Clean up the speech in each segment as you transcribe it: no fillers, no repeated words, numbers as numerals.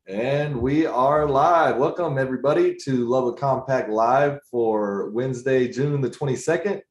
And we are live. Welcome, everybody, to Lubbock Compact Live for Wednesday, June the 22nd.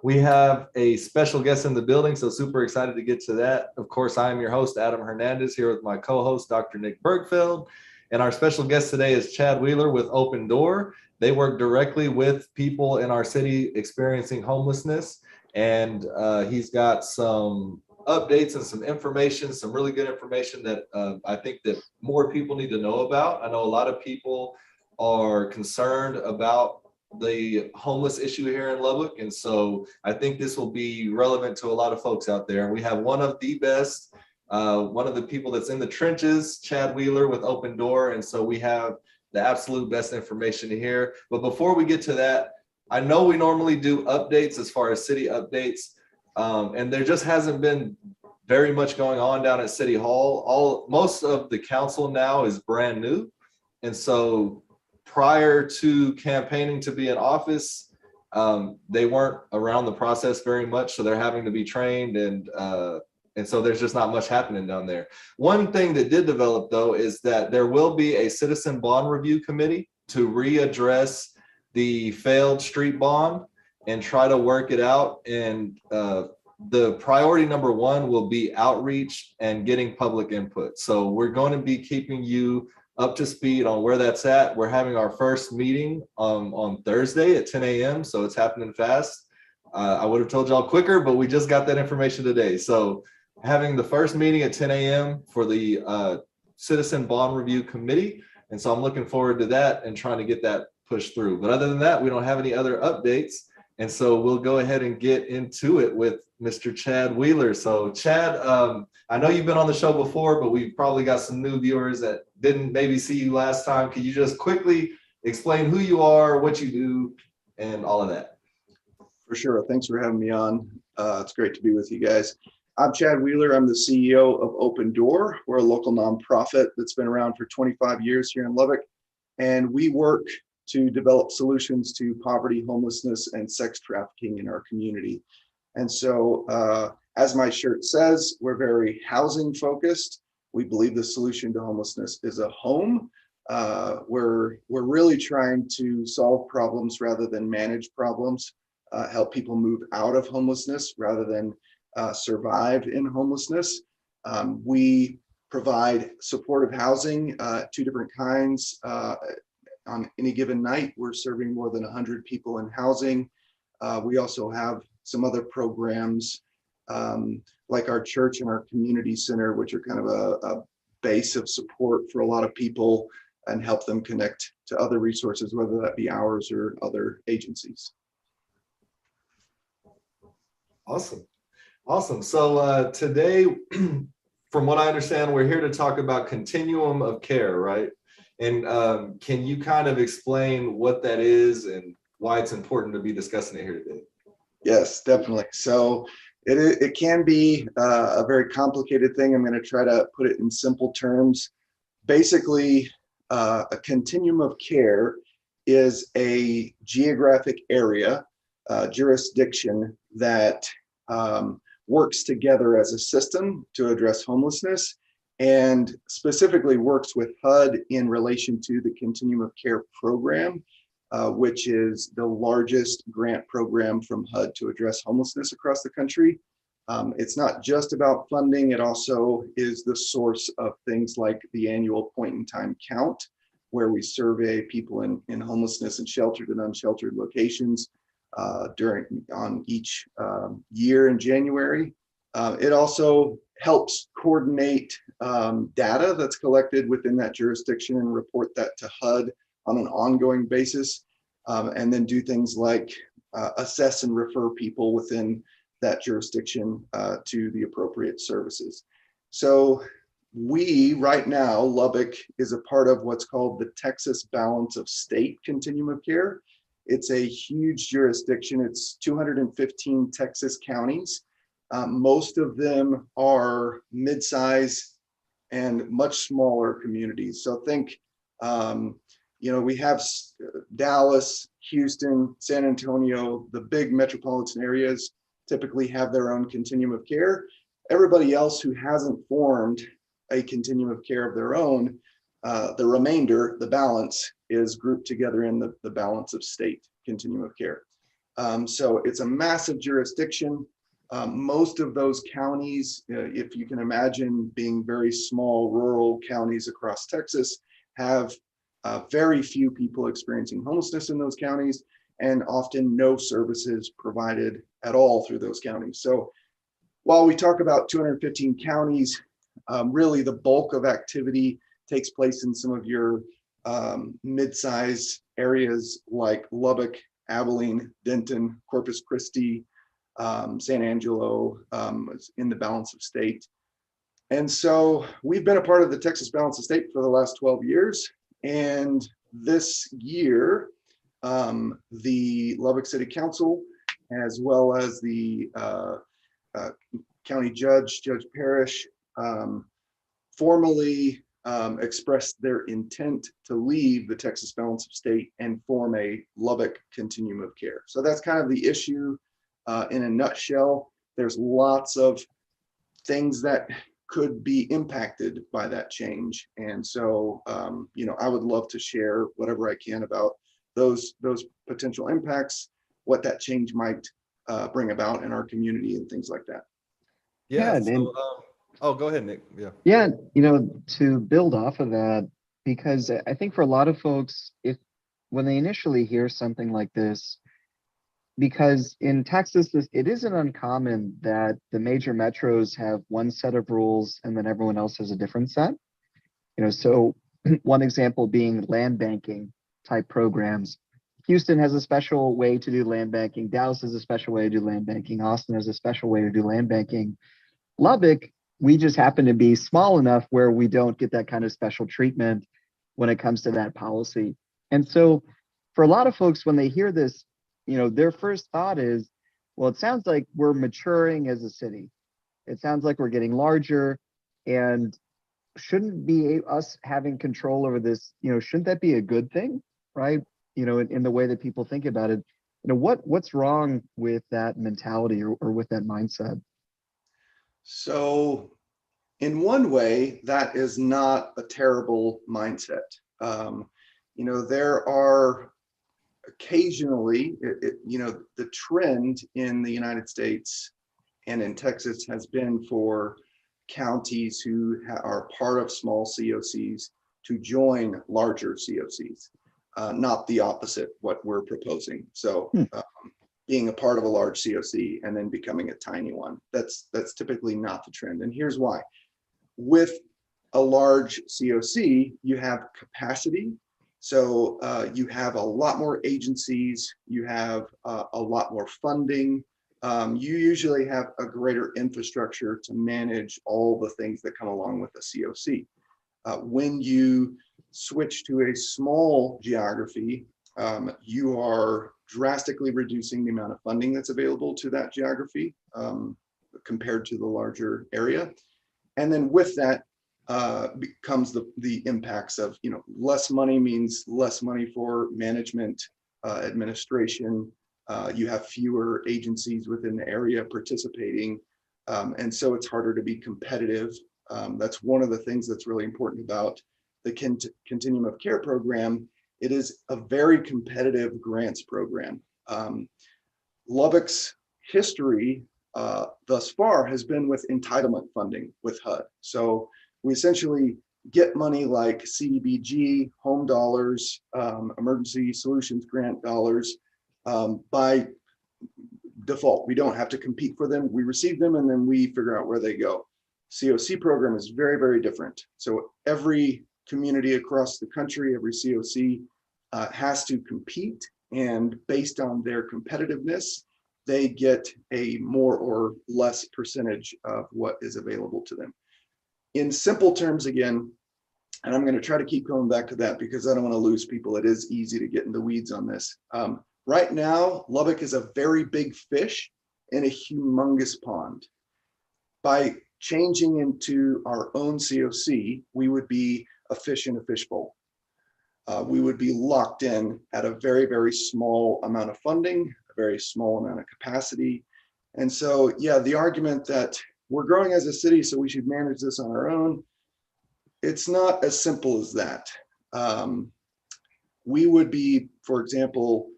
We have a special guest in the building, so super excited to get to that. Of course, I am your host, Adam Hernandez, here with my co-host, Dr. Nick Bergfeld. And our special guest today is Chad Wheeler with Open Door. They work directly with people in our city experiencing homelessness. And he's got some updates and some information, some really good information that I think that more people need to know about. I know a lot of people are concerned about the homeless issue here in Lubbock, and so I think this will be relevant to a lot of folks out there. And we have one of the best, one of the people that's in the trenches, Chad Wheeler with Open Door, and so we have the absolute best information here. But before we get to that, I know we normally do updates as far as city updates. And there just hasn't been very much going on down at City Hall. Most of the council now is brand new. And so prior to campaigning to be in office, they weren't around the process very much. So they're having to be trained, and so there's just not much happening down there. One thing that did develop, though, is that there will be a citizen bond review committee to readdress the failed street bond and try to work it out. And the priority number one will be outreach and getting public input. So we're going to be keeping you up to speed on where that's at. We're having our first meeting on Thursday at 10 a.m. So it's happening fast. I would have told y'all quicker, but we just got that information today. So having the first meeting at 10 a.m. for the Citizen Bond Review Committee. And so I'm looking forward to that and trying to get that pushed through. But other than that, we don't have any other updates. And so we'll go ahead and get into it with Mr. Chad Wheeler. So Chad, I know you've been on the show before, but we've probably got some new viewers that didn't maybe see you last time. Can you just quickly explain who you are, what you do, and all of that? For sure. Thanks for having me on. It's great to be with you guys. I'm Chad Wheeler. I'm the CEO of Open Door. We're a local nonprofit that's been around for 25 years here in Lubbock, and we work to develop solutions to poverty, homelessness, and sex trafficking in our community. And so, as my shirt says, we're very housing focused. We believe the solution to homelessness is a home. We're really trying to solve problems rather than manage problems, help people move out of homelessness rather than survive in homelessness. We provide supportive housing, two different kinds. On any given night, we're serving more than 100 people in housing. We also have some other programs like our church and our community center, which are kind of a base of support for a lot of people and help them connect to other resources, whether that be ours or other agencies. Awesome. Awesome. So today, from what I understand, we're here to talk about Continuum of Care, right? And can you kind of explain what that is and why it's important to be discussing it here today? Yes, definitely. So it can be a very complicated thing. I'm going to try to put it in simple terms. Basically, a continuum of care is a geographic area, jurisdiction that works together as a system to address homelessness, and specifically works with HUD in relation to the Continuum of Care program, which is the largest grant program from HUD to address homelessness across the country. It's not just about funding, it also is the source of things like the annual point in time count, where we survey people in homelessness and sheltered and unsheltered locations on each year in January. It also helps coordinate data that's collected within that jurisdiction and report that to HUD on an ongoing basis, and then do things like assess and refer people within that jurisdiction to the appropriate services. So we, right now, Lubbock is a part of what's called the Texas Balance of State Continuum of Care. It's a huge jurisdiction. It's 215 Texas counties. Most of them are mid-size and much smaller communities. So think, we have Dallas, Houston, San Antonio, the big metropolitan areas typically have their own continuum of care. Everybody else who hasn't formed a continuum of care of their own The remainder, the balance, is grouped together in the balance of state continuum of care. So it's a massive jurisdiction. Most of those counties, if you can imagine being very small rural counties across Texas, have very few people experiencing homelessness in those counties, and often no services provided at all through those counties. So while we talk about 215 counties, really the bulk of activity takes place in some of your mid-size areas like Lubbock, Abilene, Denton, Corpus Christi, San Angelo, in the balance of state. And so we've been a part of the Texas Balance of State for the last 12 years. And this year, the Lubbock City Council, as well as the county judge, Judge Parrish, formally expressed their intent to leave the Texas Balance of State and form a Lubbock Continuum of Care. So that's kind of the issue in a nutshell. There's lots of things that could be impacted by that change. And so, I would love to share whatever I can about those potential impacts, what that change might bring about in our community and things like that. Yeah. Yeah, and Oh, go ahead, Nick. Yeah. yeah, to build off of that, because I think for a lot of folks, when they initially hear something like this, because in Texas, it isn't uncommon that the major metros have one set of rules and then everyone else has a different set. So one example being land banking type programs. Houston has a special way to do land banking. Dallas has a special way to do land banking. Austin has a special way to do land banking. Lubbock, we just happen to be small enough where we don't get that kind of special treatment when it comes to that policy. And so for a lot of folks, when they hear this, their first thought is, well, it sounds like we're maturing as a city. It sounds like we're getting larger, and shouldn't be us having control over this, shouldn't that be a good thing, right? In the way that people think about it, what's wrong with that mentality or with that mindset? So in one way, that is not a terrible mindset. There are occasionally, the trend in the United States and in Texas has been for counties who are part of small COCs to join larger COCs, not the opposite, what we're proposing. So being a part of a large COC and then becoming a tiny one, that's typically not the trend. And here's why. With a large COC, you have capacity. So you have a lot more agencies, you have a lot more funding. You usually have a greater infrastructure to manage all the things that come along with a COC. When you switch to a small geography, you are drastically reducing the amount of funding that's available to that geography compared to the larger area. And then with that becomes the impacts of, less money means less money for management, administration. You have fewer agencies within the area participating. And so it's harder to be competitive. That's one of the things that's really important about the Continuum of Care program. It is a very competitive grants program. Lubbock's history thus far has been with entitlement funding with HUD. So we essentially get money like CDBG, home dollars, emergency solutions grant dollars by default. We don't have to compete for them. We receive them and then we figure out where they go. COC program is very, very different. So every community across the country, every COC has to compete, and based on their competitiveness, they get a more or less percentage of what is available to them. In simple terms, again, and I'm going to try to keep going back to that because I don't want to lose people. It is easy to get in the weeds on this. Right now, Lubbock is a very big fish in a humongous pond. By changing into our own COC, we would be a fish in a fishbowl. We would be locked in at a very, very small amount of funding, a very small amount of capacity. And so, yeah, the argument that we're growing as a city, so we should manage this on our own, It's not as simple as that. We would be, for example,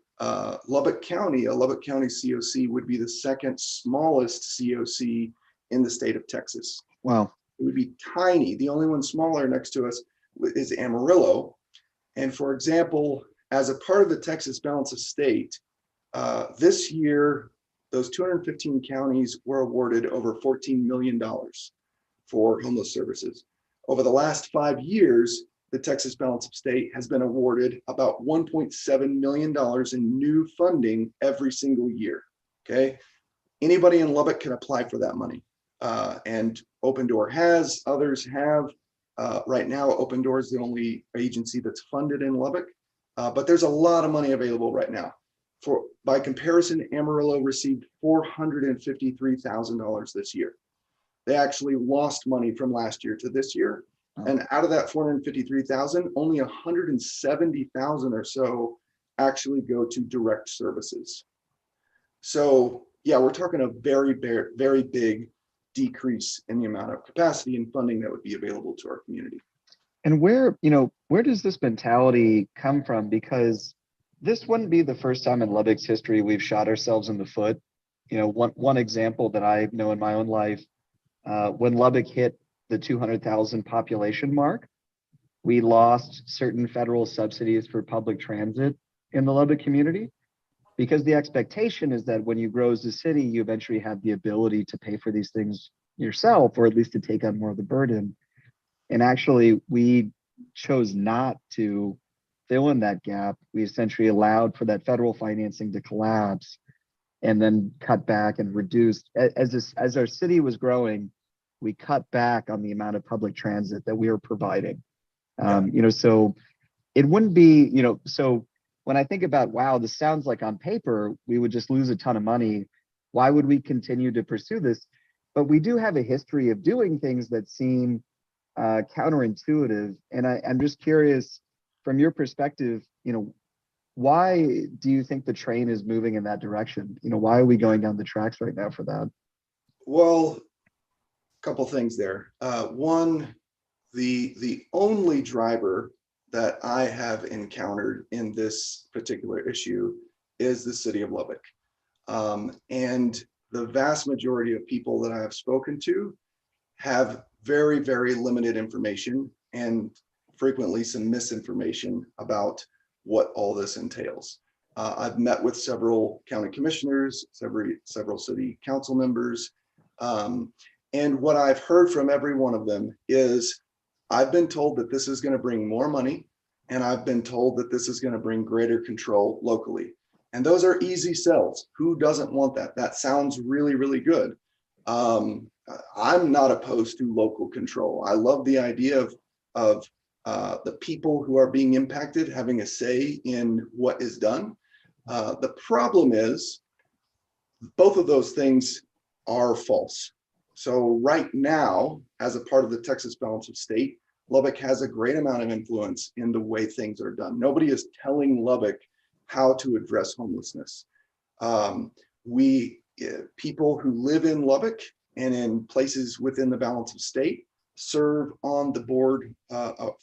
Lubbock County, a Lubbock County COC would be the second smallest COC in the state of Texas. Wow. It would be tiny. The only one smaller next to us is Amarillo. And for example, as a part of the Texas Balance of State, this year, those 215 counties were awarded over $14 million for homeless services. Over the last 5 years, the Texas Balance of State has been awarded about $1.7 million in new funding every single year. Okay. Anybody in Lubbock can apply for that money. And Open Door has, others have. Right now, Open Door is the only agency that's funded in Lubbock, but there's a lot of money available right now. By comparison, Amarillo received $453,000 this year. They actually lost money from last year to this year. And out of that 453,000, only 170,000 or so actually go to direct services. So yeah, we're talking a very, very, very big decrease in the amount of capacity and funding that would be available to our community. And where does this mentality come from? Because this wouldn't be the first time in Lubbock's history we've shot ourselves in the foot. One example that I know in my own life, when Lubbock hit the 200,000 population mark, we lost certain federal subsidies for public transit in the Lubbock community, because the expectation is that when you grow as a city, you eventually have the ability to pay for these things yourself, or at least to take on more of the burden. And actually, we chose not to fill in that gap. We essentially allowed for that federal financing to collapse and then cut back and reduced. As our city was growing, we cut back on the amount of public transit that we were providing. So it wouldn't be, so when I think about, wow, this sounds like on paper, we would just lose a ton of money. Why would we continue to pursue this? But we do have a history of doing things that seem counterintuitive. And I'm just curious, from your perspective, why do you think the train is moving in that direction? Why are we going down the tracks right now for that? Well, a couple things there. One, the only driver that I have encountered in this particular issue is the city of Lubbock. And the vast majority of people that I have spoken to have very, very limited information and frequently some misinformation about what all this entails. I've met with several county commissioners, several city council members, and what I've heard from every one of them is, I've been told that this is going to bring more money, and I've been told that this is going to bring greater control locally. And those are easy sells. Who doesn't want that? That sounds really, really good. I'm not opposed to local control. I love the idea of the people who are being impacted having a say in what is done. The problem is both of those things are false. So right now, as a part of the Texas Balance of State, Lubbock has a great amount of influence in the way things are done. Nobody is telling Lubbock how to address homelessness. People who live in Lubbock and in places within the Balance of State serve on the board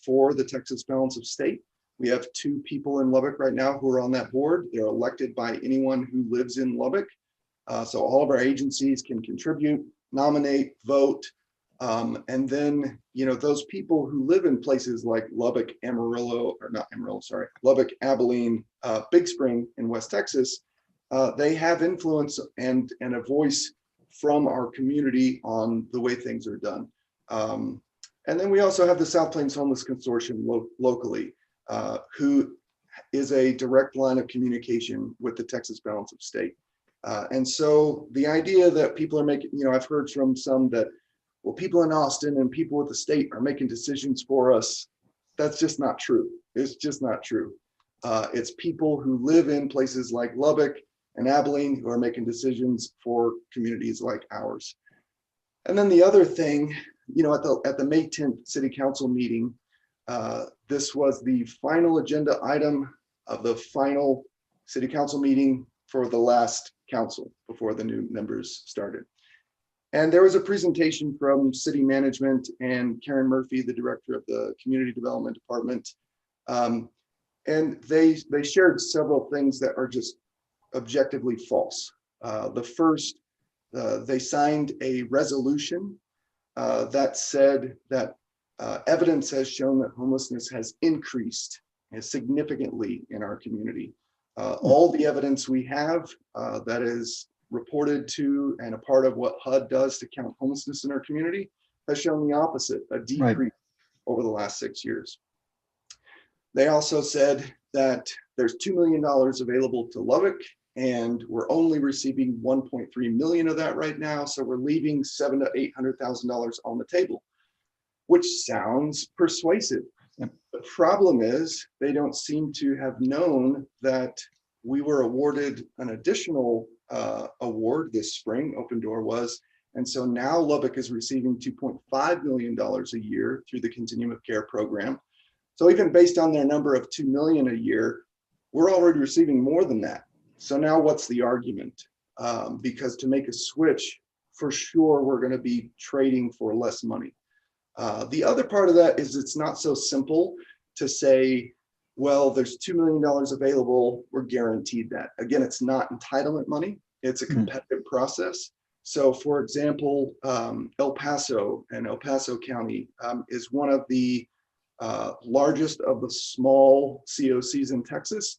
for the Texas Balance of State. We have 2 people in Lubbock right now who are on that board. They're elected by anyone who lives in Lubbock. So all of our agencies can contribute, nominate, vote. And then, those people who live in places like Lubbock, Lubbock, Abilene, Big Spring in West Texas, they have influence and a voice from our community on the way things are done. And then we also have the South Plains Homeless Consortium locally, who is a direct line of communication with the Texas Balance of State. And so the idea that people are making, I've heard from some that, well, people in Austin and people with the state are making decisions for us. That's just not true. It's just not true. It's people who live in places like Lubbock and Abilene who are making decisions for communities like ours. And then the other thing, at the May 10th City Council meeting, this was the final agenda item of the final City Council meeting for the last council before the new members started. And there was a presentation from city management and Karen Murphy, the director of the community development department. And they shared several things that are just objectively false. The first, they signed a resolution that said that evidence has shown that homelessness has increased significantly in our community. All the evidence we have that is reported to and a part of what HUD does to count homelessness in our community has shown the opposite, a decrease over the last 6 years. They also said that there's $2 million available to Lubbock, and we're only receiving 1.3 million of that right now. So we're leaving $700,000 to $800,000 on the table, which sounds persuasive. Yep. The problem is they don't seem to have known that we were awarded an additional award this spring, Open Door was. And so now Lubbock is receiving $2.5 million a year through the Continuum of Care program. So even based on their number of 2 million a year, we're already receiving more than that. So now what's the argument? Because to make a switch, for sure, we're going to be trading for less money. The other part of that is it's not so simple to say, well, there's $2 million available, we're guaranteed that. Again, it's not entitlement money, it's a competitive process. So for example, El Paso and El Paso County is one of the largest of the small COCs in Texas.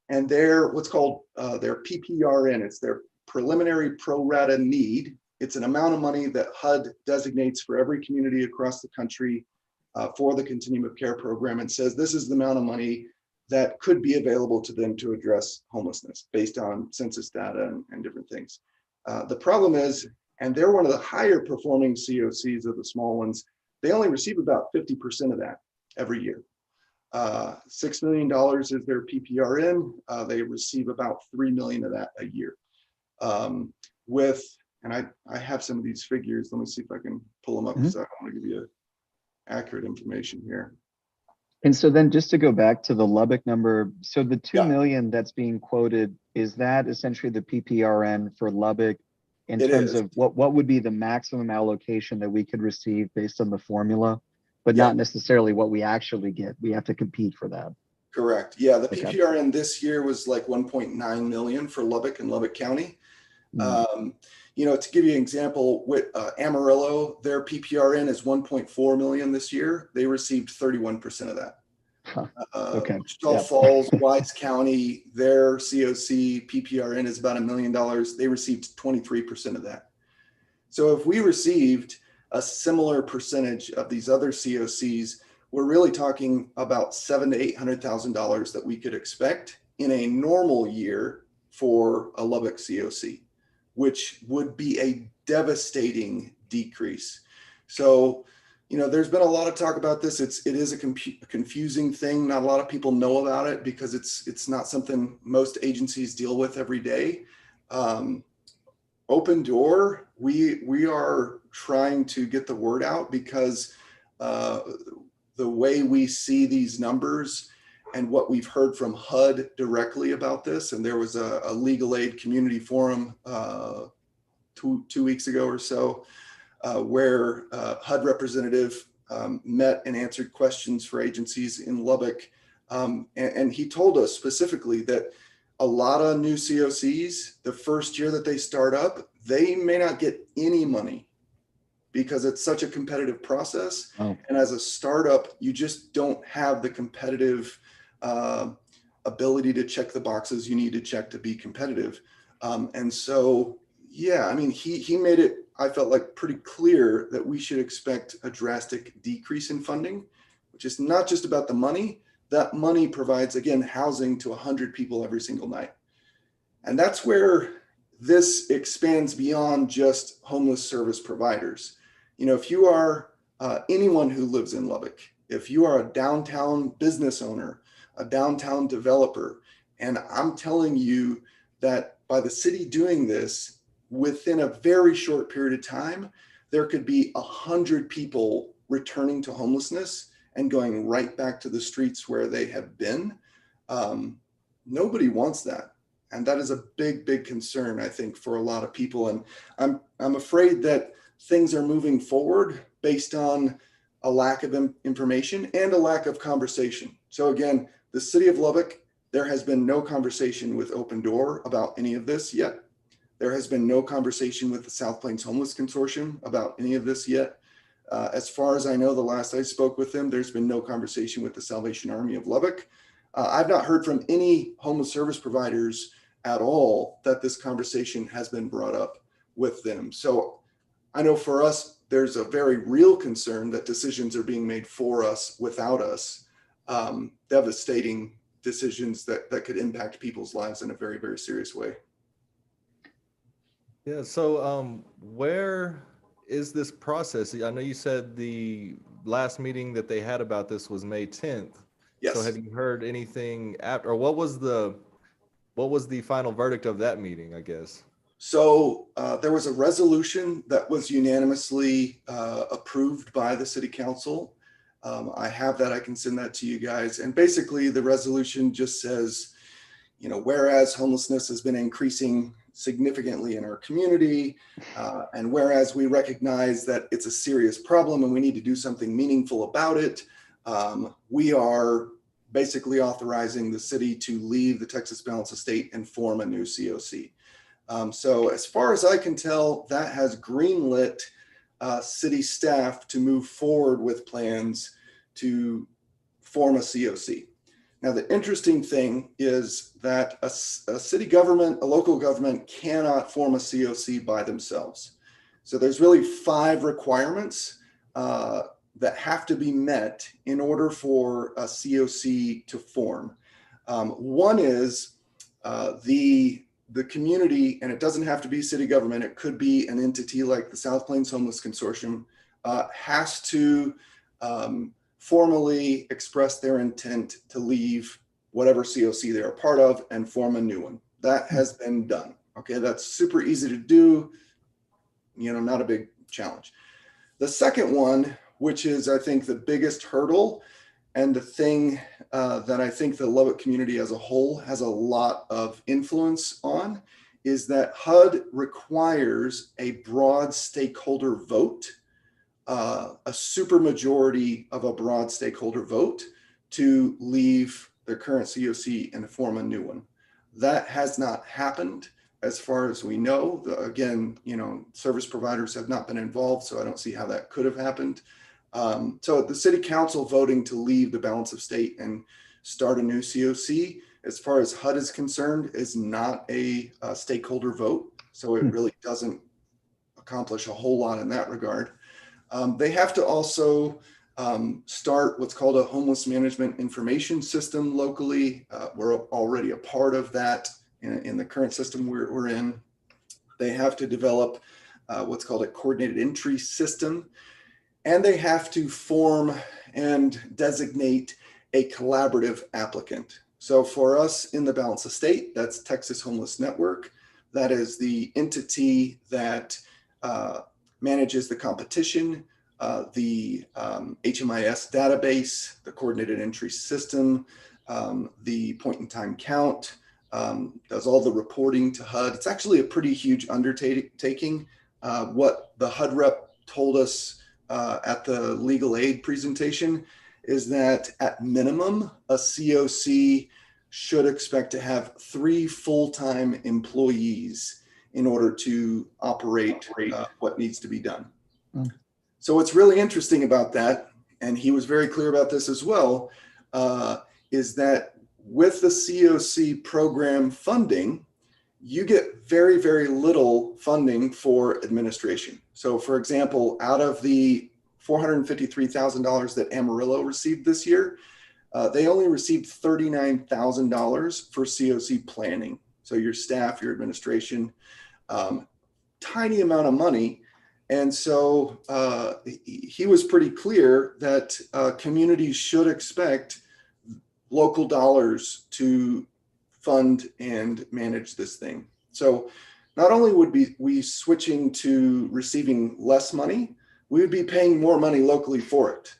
And they're what's called their PPRN, it's their preliminary pro rata need. It's an amount of money that HUD designates for every community across the country for the Continuum of Care program and says this is the amount of money that could be available to them to address homelessness based on census data and different things. The problem is, and they're one of the higher performing COCs of the small ones, they only receive about 50% of that every year. $6 million is their PPRN. They receive about 3 million of that a year. And I have some of these figures. Let me see if I can pull them up because I want to give you accurate information here. And so then just to go back to the Lubbock number, so the 2 million that's being quoted, is that essentially the PPRN for Lubbock in terms of what would be the maximum allocation that we could receive based on the formula, but not necessarily what we actually get? We have to compete for that. Correct. Yeah, the PPRN this year was like 1.9 million for Lubbock and Lubbock County. You know, to give you an example, with Amarillo, their PPRN is 1.4 million this year. They received 31% of that. Wichita Falls, Wise County, their COC PPRN is about $1 million. They received 23% of that. So if we received a similar percentage of these other COCs, we're really talking about $700,000 to $800,000 that we could expect in a normal year for a Lubbock COC, which would be a devastating decrease. So, you know, there's been a lot of talk about this. It is a confusing thing. Not a lot of people know about it because it's not something most agencies deal with every day. Open Door, we are trying to get the word out because the way we see these numbers and what we've heard from HUD directly about this, and there was a legal aid community forum 2 weeks ago or so, where HUD representative met and answered questions for agencies in Lubbock. And he told us specifically that a lot of new COCs, the first year that they start up, they may not get any money because it's such a competitive process. And as a startup, you just don't have the competitive ability to check the boxes you need to check to be competitive. And so, yeah, I mean, he made it, I felt like, pretty clear that we should expect a drastic decrease in funding, which is not just about the money. That money provides, again, housing to 100 people every single night. And that's where this expands beyond just homeless service providers. You know, if you are anyone who lives in Lubbock, if you are a downtown business owner, a downtown developer, and I'm telling you that by the city doing this, within a very short period of time, there could be 100 people returning to homelessness and going right back to the streets where they have been. Nobody wants that. And that is a big, big concern, I think, for a lot of people. And I'm afraid that things are moving forward based on a lack of information and a lack of conversation. So again, the city of Lubbock, there has been no conversation with Open Door about any of this yet. There has been no conversation with the South Plains Homeless Consortium about any of this yet. As far as I know, the last I spoke with them, there's been no conversation with the Salvation Army of Lubbock. I've not heard from any homeless service providers at all that this conversation has been brought up with them. So I know for us, there's a very real concern that decisions are being made for us without us, devastating decisions that could impact people's lives in a very, very serious way. Yeah, so where is this process? I know you said the last meeting that they had about this was May 10th. Yes. So have you heard anything after, or what was the final verdict of that meeting, I guess? So there was a resolution that was unanimously approved by the city council. I have that, I can send that to you guys. And basically the resolution just says, whereas homelessness has been increasing significantly in our community, and whereas we recognize that it's a serious problem and we need to do something meaningful about it, we are basically authorizing the city to leave the Texas Balance Estate and form a new COC. So as far as I can tell, that has greenlit city staff to move forward with plans to form a COC. Now, the interesting thing is that a city government, a local government cannot form a COC by themselves. So there's really 5 requirements that have to be met in order for a COC to form. One is the community, and it doesn't have to be city government, it could be an entity like the South Plains Homeless Consortium, has to formally express their intent to leave whatever COC they're a part of and form a new one. That has been done. Okay, that's super easy to do, not a big challenge. The second one, which is I think the biggest hurdle and the thing that I think the Lubbock community as a whole has a lot of influence on, is that HUD requires a broad stakeholder vote, a supermajority of a broad stakeholder vote to leave their current COC and form a new one. That has not happened as far as we know. Again, service providers have not been involved, so I don't see how that could have happened. So the city council voting to leave the balance of state and start a new COC, as far as HUD is concerned, is not a stakeholder vote. So it really doesn't accomplish a whole lot in that regard. They have to also start what's called a homeless management information system locally. We're already a part of that in the current system we're in. They have to develop what's called a coordinated entry system. And they have to form and designate a collaborative applicant. So for us in the Balance of State, that's Texas Homeless Network. That is the entity that manages the competition, the HMIS database, the coordinated entry system, the point in time count, does all the reporting to HUD. It's actually a pretty huge undertaking. What the HUD rep told us at the legal aid presentation is that at minimum, a COC should expect to have 3 full-time employees in order to operate what needs to be done. So what's really interesting about that, and he was very clear about this as well, is that with the COC program funding, you get very, very little funding for administration. So for example, out of the $453,000 that Amarillo received this year, they only received $39,000 for COC planning. So your staff, your administration, tiny amount of money. And so he was pretty clear that communities should expect local dollars to fund and manage this thing. So not only would we switching to receiving less money, we would be paying more money locally for it,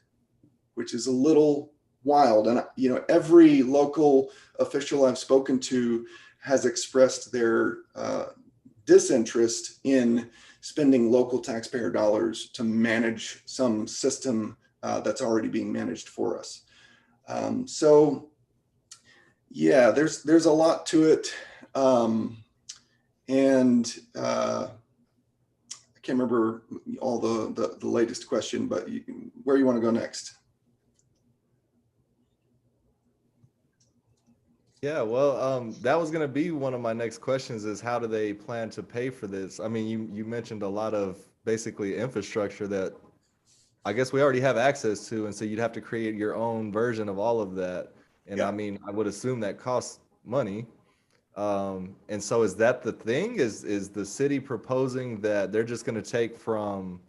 which is a little wild. And every local official I've spoken to has expressed their disinterest in spending local taxpayer dollars to manage some system that's already being managed for us. So yeah, there's a lot to it. And I can't remember all the latest question, but where you want to go next? Yeah, well, that was going to be one of my next questions is how do they plan to pay for this? I mean, you mentioned a lot of basically infrastructure that I guess we already have access to, and so you'd have to create your own version of all of that. And I mean, I would assume that costs money. And so is that the thing? Is the city proposing that they're just going to take from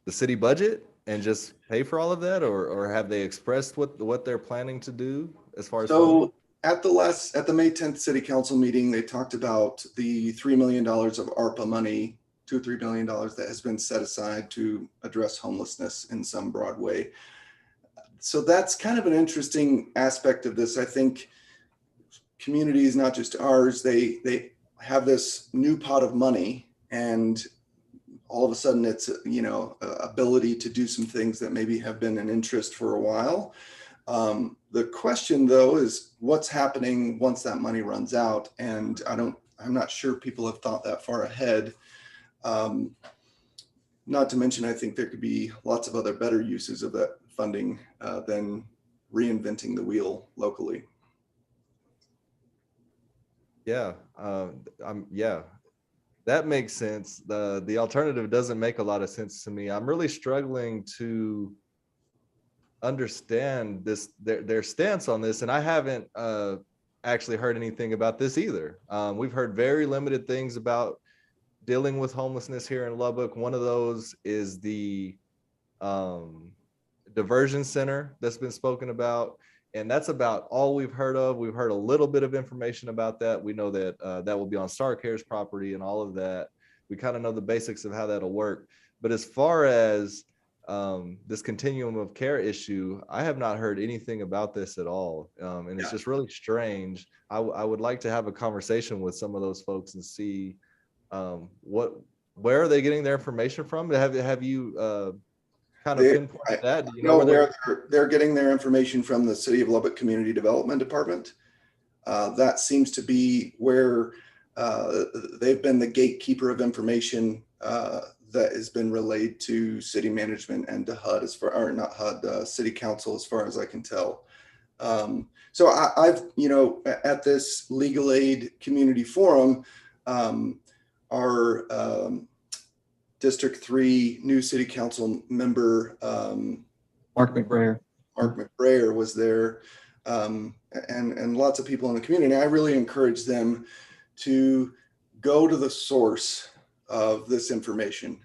the city budget and just pay for all of that, or have they expressed what they're planning to do as far as funding? So at the May 10th City Council meeting, they talked about the $3 million of ARPA money, $2-3 million that has been set aside to address homelessness in some broad way. So that's kind of an interesting aspect of this. I think communities, not just ours, they have this new pot of money, and all of a sudden it's, ability to do some things that maybe have been an interest for a while. The question though is what's happening once that money runs out, and I'm not sure people have thought that far ahead. Not to mention, I think there could be lots of other better uses of that funding than reinventing the wheel locally. Yeah, yeah, that makes sense. The alternative doesn't make a lot of sense to me. I'm really struggling to understand their stance on this, and I haven't actually heard anything about this either. We've heard very limited things about dealing with homelessness here in Lubbock. One of those is the diversion center that's been spoken about, and that's about all we've heard of. We've heard a little bit of information about that. We know that that will be on Star Care's property and all of that. We kind of know the basics of how that'll work. But as far as this continuum of care issue, I have not heard anything about this at all. And it's just really strange. I would like to have a conversation with some of those folks and see where are they getting their information from? Have you kind of pinpointed that? Do you know where they're getting their information from? The City of Lubbock Community Development Department. That seems to be where they've been the gatekeeper of information that has been relayed to city management and to HUD not HUD, City Council, as far as I can tell. So I've, at this legal aid community forum, our District 3 new City Council member, Mark McBrayer. Was there, and lots of people in the community. I really encourage them to go to the source of this information.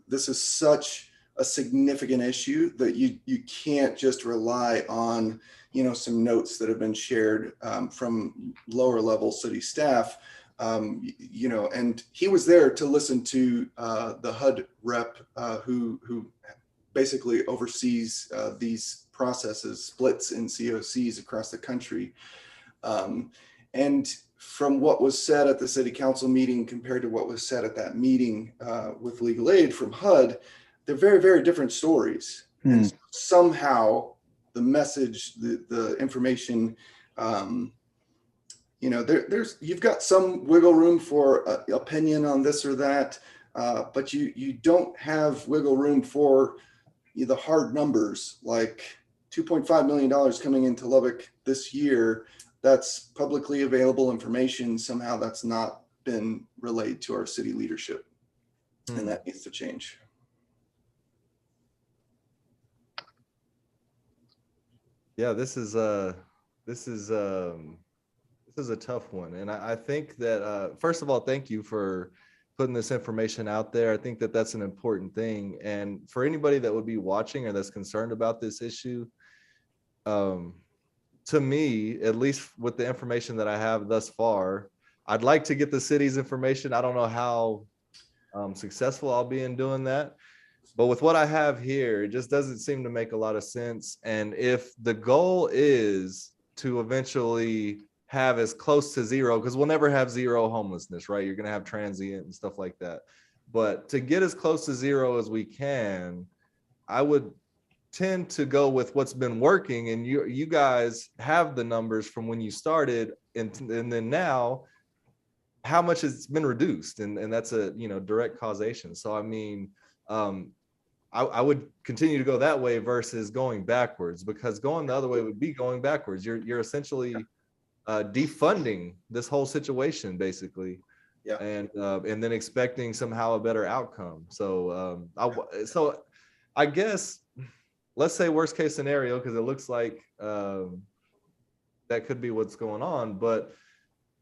This is such a significant issue that you can't just rely on, some notes that have been shared from lower level city staff. And he was there to listen to the HUD rep who basically oversees these processes, splits in COCs across the country. And from what was said at the city council meeting compared to what was said at that meeting with legal aid from HUD, they're very, very different stories. And somehow the message, the information, you've got some wiggle room for opinion on this or that, but you don't have wiggle room for the hard numbers, like $2.5 million coming into Lubbock this year. That's publicly available information. Somehow that's not been relayed to our city leadership, and that needs to change. Yeah, this is a tough one, and I think that first of all, thank you for putting this information out there. I think that that's an important thing, and for anybody that would be watching or that's concerned about this issue, to me, at least with the information that I have thus far, I'd like to get the city's information. I don't know how successful I'll be in doing that, but with what I have here, it just doesn't seem to make a lot of sense. And if the goal is to eventually have as close to zero, because we'll never have zero homelessness, right? You're going to have transient and stuff like that. But to get as close to zero as we can, I would tend to go with what's been working. And you guys have the numbers from when you started, and then now, how much has been reduced, and that's a direct causation. So I mean, I would continue to go that way versus going backwards, because going the other way would be going backwards. You're essentially defunding this whole situation, basically. Yeah. And then expecting somehow a better outcome. So I guess, let's say worst case scenario, because it looks like that could be what's going on. But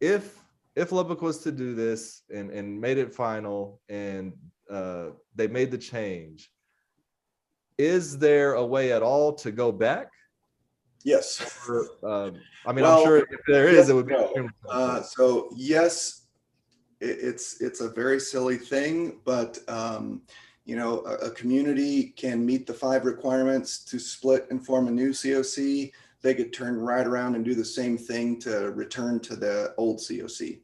if Lubbock was to do this and made it final, and they made the change, is there a way at all to go back? Yes. Or, I mean, Well, I'm sure if there is, yes, it would be. no. So yes, it's a very silly thing, but a community can meet the 5 requirements to split and form a new COC. They could turn right around and do the same thing to return to the old COC.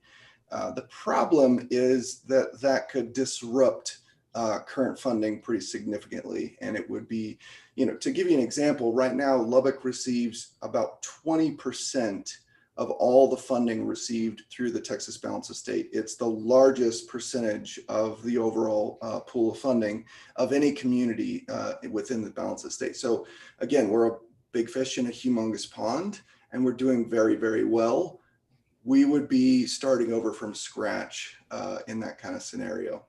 The problem is that could disrupt current funding pretty significantly. And it would be, to give you an example, right now, Lubbock receives about 20% of all the funding received through the Texas Balance of State. It's the largest percentage of the overall pool of funding of any community within the Balance of State. So again, we're a big fish in a humongous pond, and we're doing very, very well. We would be starting over from scratch in that kind of scenario.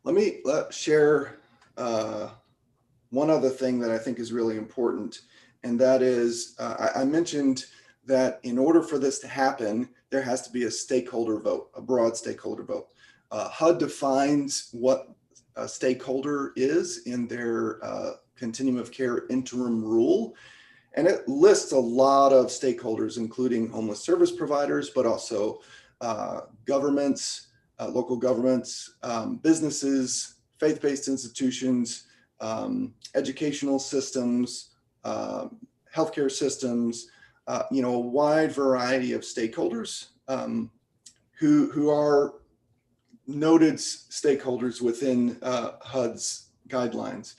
Let me share one other thing that I think is really important, and that is I mentioned that in order for this to happen, there has to be a stakeholder vote, a broad stakeholder vote. HUD defines what a stakeholder is in their Continuum of Care interim rule, and it lists a lot of stakeholders, including homeless service providers, but also governments, local governments, businesses, faith-based institutions, educational systems, healthcare systems, a wide variety of stakeholders who are noted stakeholders within HUD's guidelines.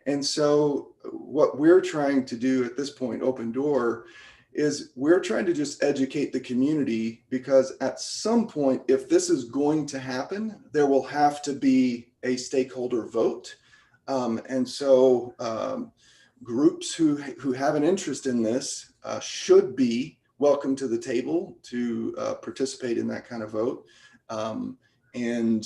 And so what we're trying to do at this point, Open Door, is we're trying to just educate the community, because at some point, if this is going to happen, there will have to be a stakeholder vote. And so groups who have an interest in this should be welcome to the table to participate in that kind of vote. And,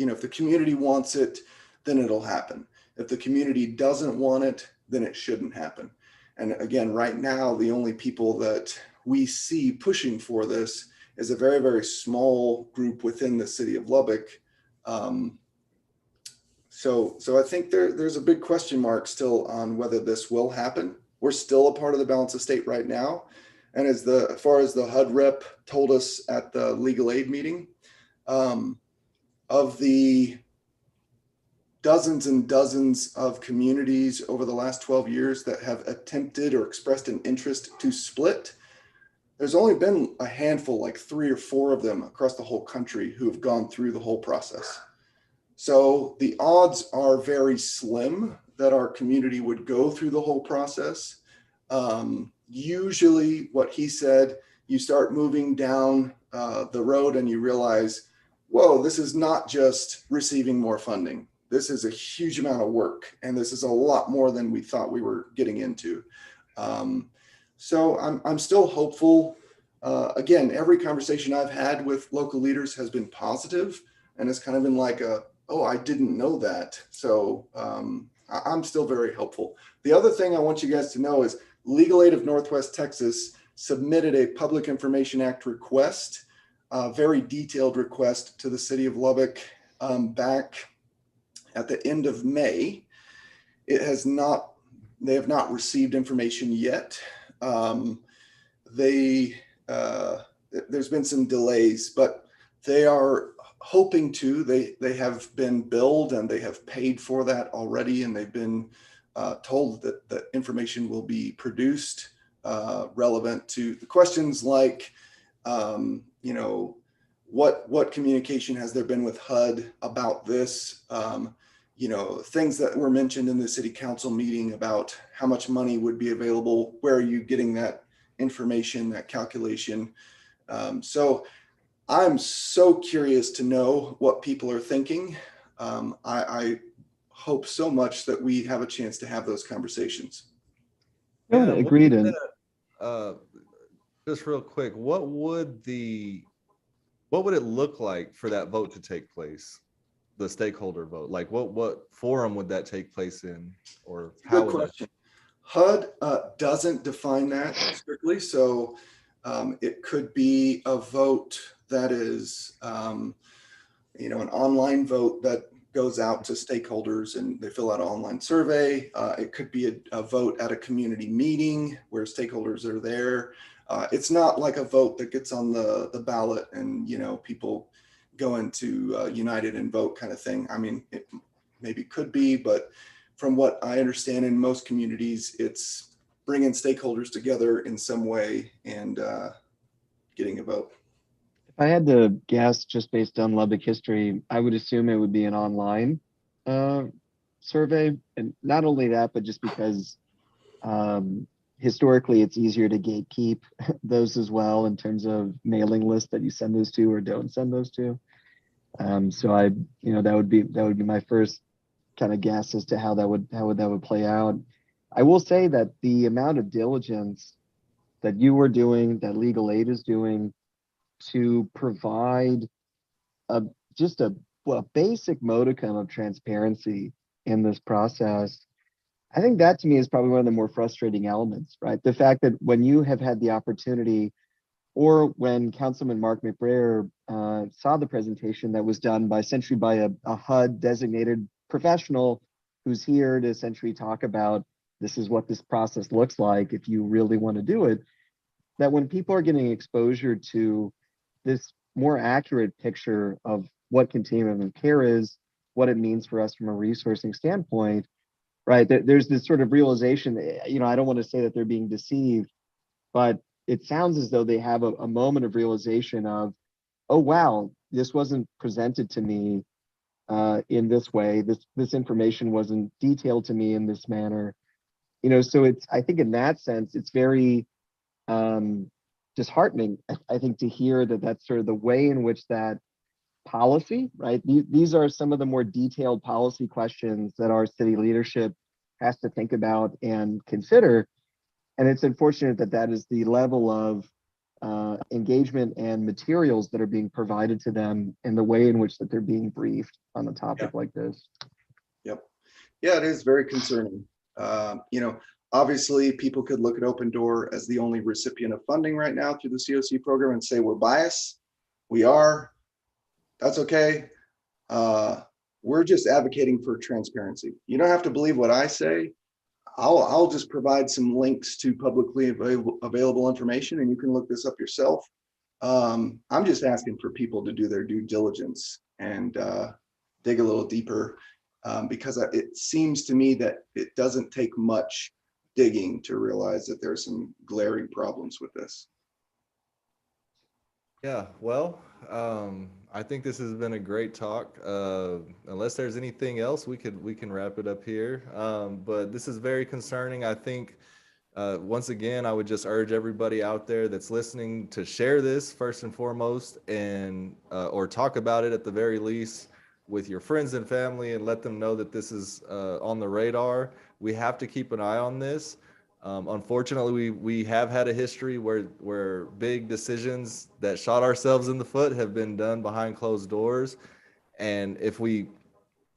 if the community wants it, then it'll happen. If the community doesn't want it, then it shouldn't happen. And again, right now, the only people that we see pushing for this is a very, very small group within the city of Lubbock. So I think there's a big question mark still on whether this will happen. We're still a part of the Balance of State right now. And as far as the HUD rep told us at the legal aid meeting, of the dozens and dozens of communities over the last 12 years that have attempted or expressed an interest to split, there's only been a handful, like 3 or 4 of them across the whole country, who have gone through the whole process. So the odds are very slim that our community would go through the whole process. Usually what he said, you start moving down the road and you realize, whoa, this is not just receiving more funding. This is a huge amount of work, and this is a lot more than we thought we were getting into. So I'm still hopeful. Again, every conversation I've had with local leaders has been positive, and it's kind of been like oh, I didn't know that. So I'm still very hopeful. The other thing I want you guys to know is Legal Aid of Northwest Texas submitted a Public Information Act request, a very detailed request to the city of Lubbock back at the end of May. They have not received information yet. There's been some delays, but they are hoping to. They have been billed and they have paid for that already, and they've been told that the information will be produced relevant to the questions like, you know, what communication has there been with HUD about this? You know, things that were mentioned in the city council meeting about how much money would be available. Where are you getting that information, that calculation? So I'm so curious to know what people are thinking. I hope so much that we have a chance to have those conversations. No, Yeah, agreed. And just real quick, what would it look like for that vote to take place? The stakeholder vote, like what forum would that take place in, or how Good would that? question. HUD doesn't define that strictly, so it could be a vote that is, you know, an online vote that goes out to stakeholders and they fill out an online survey. It could be a vote at a community meeting where stakeholders are there. It's not like a vote that gets on the ballot and, you know, people go into United and vote kind of thing. I mean, it maybe could be, but from what I understand in most communities, it's bringing stakeholders together in some way and getting a vote. if I had to guess just based on Lubbock history, I would assume it would be an online uh, survey. And not only that, but just because historically it's easier to gatekeep those as well in terms of mailing lists that you send those to or don't send those to. So you know, that would be my first kind of guess as to how that would play out. I will say that the amount of diligence that you were doing, that legal aid is doing to provide a just a basic modicum of transparency in this process, I think that to me is probably one of the more frustrating elements, right? The fact that when you have had the opportunity, or when Councilman Mark McBrayer saw the presentation that was done by essentially by a HUD designated professional who's here to essentially talk about this is what this process looks like if you really want to do it, that when people are getting exposure to this more accurate picture of what continuum of care is, what it means for us from a resourcing standpoint, right? There's this sort of realization that, you know, I don't want to say that they're being deceived, but it sounds as though they have a moment of realization of, oh, wow, this wasn't presented to me in this way. This information wasn't detailed to me in this manner. You know, so I think in that sense, it's very disheartening, I think, to hear that that's sort of the way in which that policy, right? These are some of the more detailed policy questions that our city leadership has to think about and consider. And it's unfortunate that that is the level of engagement and materials that are being provided to them and the way in which that they're being briefed on a topic like this. Yep. Yeah, it is very concerning. You know, obviously people could look at Open Door as the only recipient of funding right now through the COC program and say we're biased. We are. That's okay. We're just advocating for transparency. You don't have to believe what I say. I'll just provide some links to publicly available information and you can look this up yourself. I'm just asking for people to do their due diligence and dig a little deeper because it seems to me that it doesn't take much digging to realize that there's some glaring problems with this. Yeah, well, I think this has been a great talk. Unless there's anything else, we can wrap it up here. But this is very concerning. I think once again, I would just urge everybody out there that's listening to share this first and foremost, and or talk about it at the very least with your friends and family, and let them know that this is on the radar. We have to keep an eye on this. Unfortunately, we have had a history where big decisions that shot ourselves in the foot have been done behind closed doors. And if we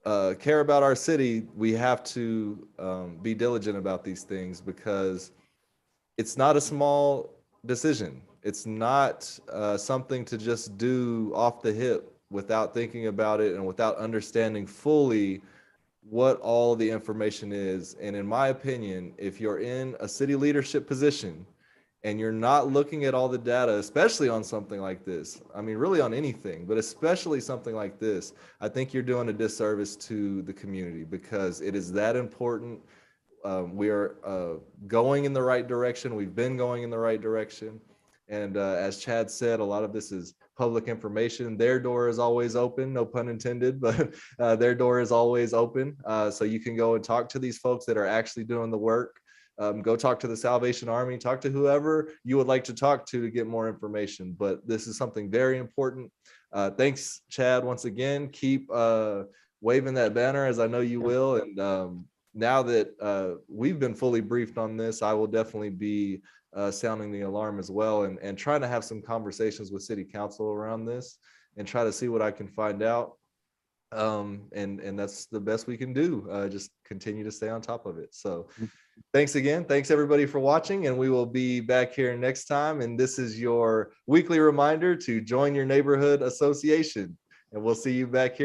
care about our city, we have to be diligent about these things because it's not a small decision. It's not something to just do off the hip without thinking about it and without understanding fully what all the information is. And in my opinion, if you're in a city leadership position and you're not looking at all the data, especially on something like this, I mean, really on anything, but especially something like this, I think you're doing a disservice to the community because it is that important. we are going in the right direction. We've been going in the right direction. And as Chad said, a lot of this is public information. Their door is always open, no pun intended, but their door is always open. So you can go and talk to these folks that are actually doing the work. Go talk to the Salvation Army, talk to whoever you would like to talk to get more information. But this is something very important. Thanks, Chad, once again. Keep waving that banner, as I know you will. And now that we've been fully briefed on this, I will definitely be sounding the alarm as well, and trying to have some conversations with City Council around this and try to see what I can find out. And that's the best we can do. Just continue to stay on top of it. So thanks again. Thanks everybody for watching, and we will be back here next time. And this is your weekly reminder to join your neighborhood association, and we'll see you back here.